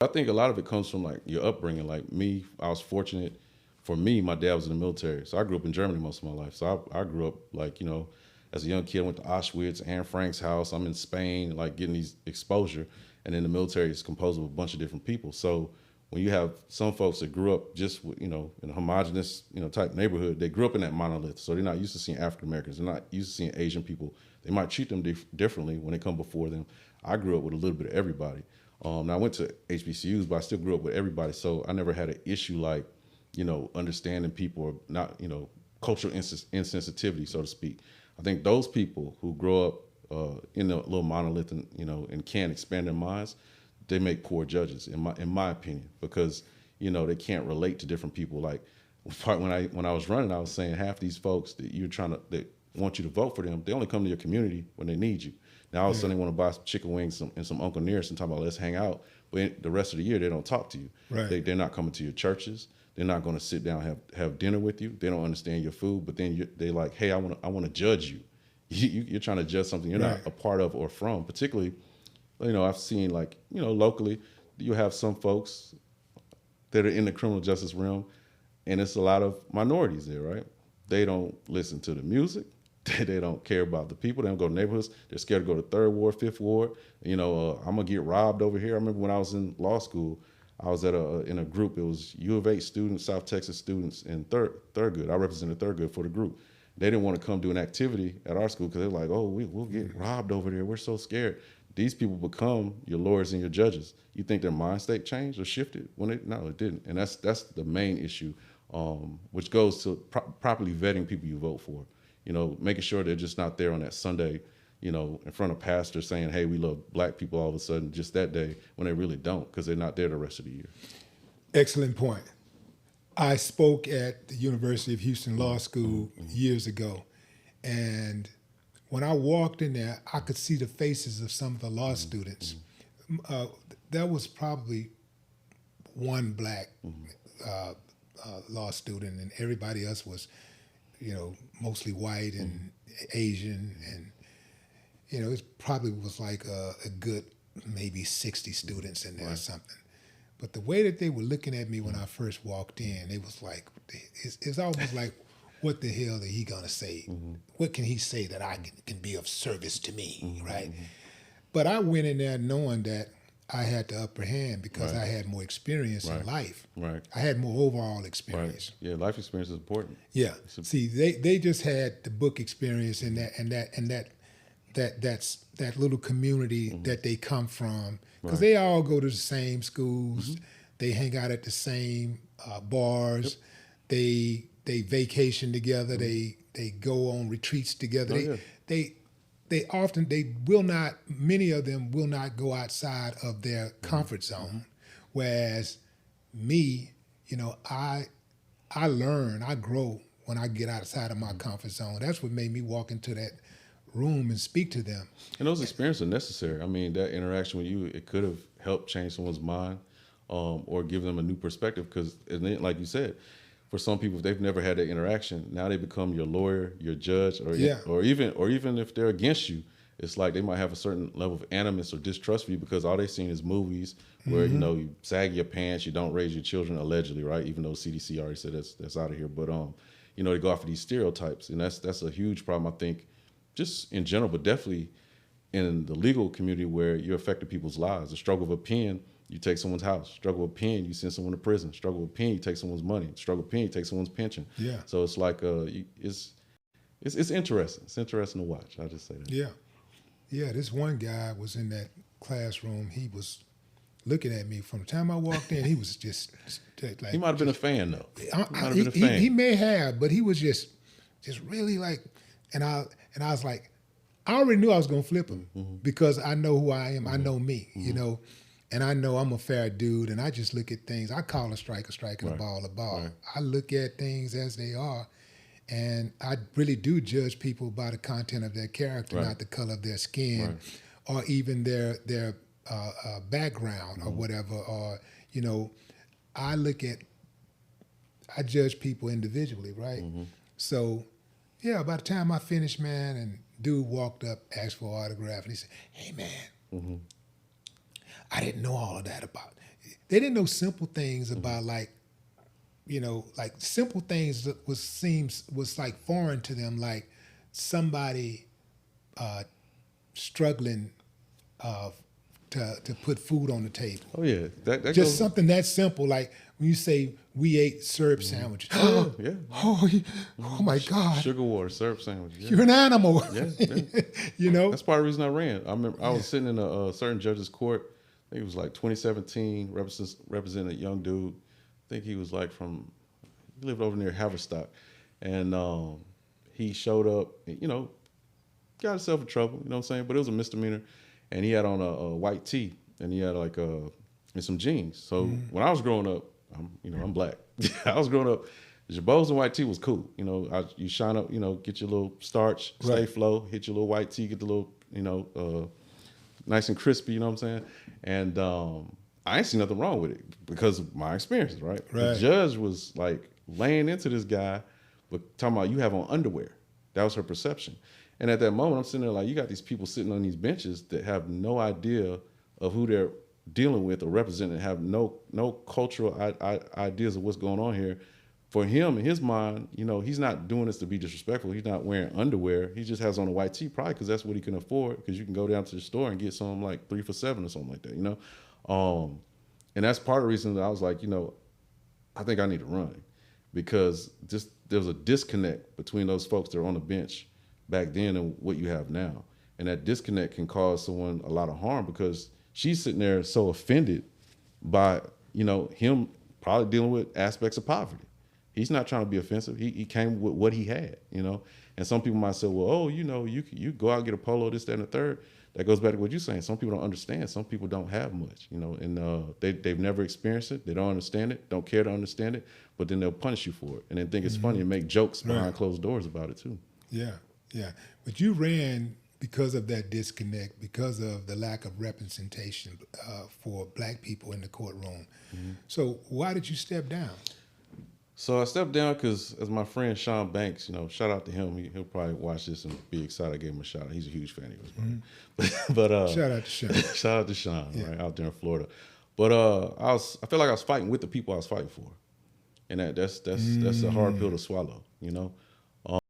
I think a lot of it comes from like your upbringing. Like me, I was fortunate. For me, my dad was in the military, so I grew up in Germany most of my life. So I grew up like as a young kid, I went to Auschwitz, Anne Frank's house. I'm in Spain, like getting these exposure, and then the military is composed of a bunch of different people. So when you have some folks that grew up just in a homogenous type neighborhood, they grew up in that monolith, so they're not used to seeing African Americans, they're not used to seeing Asian people. They might treat them differently when they come before them. I grew up with a little bit of everybody. Now I went to HBCUs, but I still grew up with everybody, so I never had an issue like understanding people or not, cultural insensitivity, so to speak. I think those people who grow up in a little monolith and can't expand their minds, they make poor judges, in my opinion, because they can't relate to different people. Like when I was running, I was saying half these folks that want you to vote for them, they only come to your community when they need you. Now all of a sudden they want to buy some chicken wings and some Uncle Nearest and talk about let's hang out, but the rest of the year they don't talk to you. Right. They're not coming to your churches. They're not going to sit down and have dinner with you. They don't understand your food, but then they like, hey, I want to judge you. You're trying to judge something you're not a part of or from. Particularly, I've seen like locally, you have some folks that are in the criminal justice realm, and it's a lot of minorities there, right? They don't listen to the music. They don't care about the people. They don't go to neighborhoods. They're scared to go to Third Ward, Fifth Ward. I'm gonna get robbed over here. I remember when I was in law school, I was in a group. It was U of H students, South Texas students, and Thurgood. I represented Thurgood for the group. They didn't want to come do an activity at our school because they're like, oh, we'll get robbed over there. We're so scared. These people become your lawyers and your judges. You think their mind state changed or shifted? No, it didn't. And that's the main issue, which goes to properly vetting people you vote for. Making sure they're just not there on that Sunday, in front of pastors saying, hey, we love black people all of a sudden just that day when they really don't, because they're not there the rest of the year. Excellent point. I spoke at the University of Houston Law School years ago, and when I walked in there, I could see the faces of some of the law students. There was probably one black law student, and everybody else was mostly white and Asian, and it probably was like a good maybe 60 students in there or something. But the way that they were looking at me when I first walked in, it was like, it's almost like, what the hell are he gonna say? What can he say that I can be of service to me, right? But I went in there knowing that I had the upper hand because I had more experience in life. Right. I had more overall experience. Right. Yeah, life experience is important. Yeah. See, they just had the book experience and that's that little community that they come from, because they all go to the same schools. They hang out at the same bars. They vacation together. They go on retreats together. They will not, many of them will not go outside of their comfort zone. Whereas me, I learn, I grow when I get outside of my comfort zone. That's what made me walk into that room and speak to them. And those experiences are necessary. I mean, that interaction with you, it could have helped change someone's mind or give them a new perspective, because like you said, for some people, if they've never had that interaction, now they become your lawyer, your judge, or even if they're against you, it's like they might have a certain level of animus or distrust for you because all they've seen is movies where you sag your pants, you don't raise your children, allegedly, right? Even though CDC already said that's out of here, but they go off of these stereotypes, and that's a huge problem, I think, just in general, but definitely in the legal community where you're affecting people's lives. The struggle of a pen, you take someone's house. Struggle with a pen, you send someone to prison. Struggle with a pen, you take someone's money. Struggle with a pen, you take someone's pension. Yeah. So it's like it's interesting. It's interesting to watch. I'll just say that. Yeah. Yeah, this one guy was in that classroom. He was looking at me from the time I walked in. He was just like, he might have been a fan though. He may have, but he was just really like, and I was like, I already knew I was gonna flip him because I know who I am. I know me, and I know I'm a fair dude. And I just look at things. I call a strike, and a ball, a ball. Right. I look at things as they are. And I really do judge people by the content of their character, not the color of their skin, or even their background or whatever. Or I judge people individually, right? So, yeah. By the time I finished, man, and dude walked up, asked for an autograph, and he said, "Hey, man, I didn't know all of that about." they didn't know simple things about like, like simple things that was like foreign to them, like somebody struggling to put food on the table. Oh yeah, that Just goes. something that simple, like when you say we ate syrup sandwiches. Oh yeah. Oh my God! Sugar water, syrup sandwich. Yeah. You're an animal. Yeah. That's part of the reason I ran. I remember I was sitting in a certain judge's court. I think it was like 2017, representing a young dude. I think he was like he lived over near Haverstock. And he showed up, got himself in trouble, you know what I'm saying? But it was a misdemeanor. And he had on a white tee, and he had like and some jeans. So when I was growing up, I'm black. I was growing up, Jabos and white tee was cool. You shine up, get your little starch, stay flow, hit your little white tee, get the little, nice and crispy, you know what I'm saying? And I ain't see nothing wrong with it because of my experiences, right? The judge was like laying into this guy, but talking about you have on underwear. That was her perception. And at that moment, I'm sitting there like, you got these people sitting on these benches that have no idea of who they're dealing with or representing, have no cultural ideas of what's going on here. For him, in his mind, he's not doing this to be disrespectful. He's not wearing underwear. He just has on a white tee, probably because that's what he can afford, because you can go down to the store and get some like 3 for $7 or something like that, And that's part of the reason that I was like, I think I need to run, because there was a disconnect between those folks that are on the bench back then and what you have now. And that disconnect can cause someone a lot of harm, because she's sitting there so offended by, him probably dealing with aspects of poverty. He's not trying to be offensive. He came with what he had, And some people might say, well, you go out and get a polo, this, that, and the third. That goes back to what you're saying. Some people don't understand. Some people don't have much, and they've never experienced it. They don't understand it, don't care to understand it, but then they'll punish you for it and then think it's funny and make jokes behind closed doors about it too. Yeah. But you ran because of that disconnect, because of the lack of representation for black people in the courtroom. So why did you step down? So I stepped down because, as my friend Sean Banks, shout out to him. He'll probably watch this and be excited I gave him a shout out. He's a huge fan of yours, but shout out to Sean. Shout out to Sean, right out there in Florida. But I feel like I was fighting with the people I was fighting for, and that's a hard pill to swallow,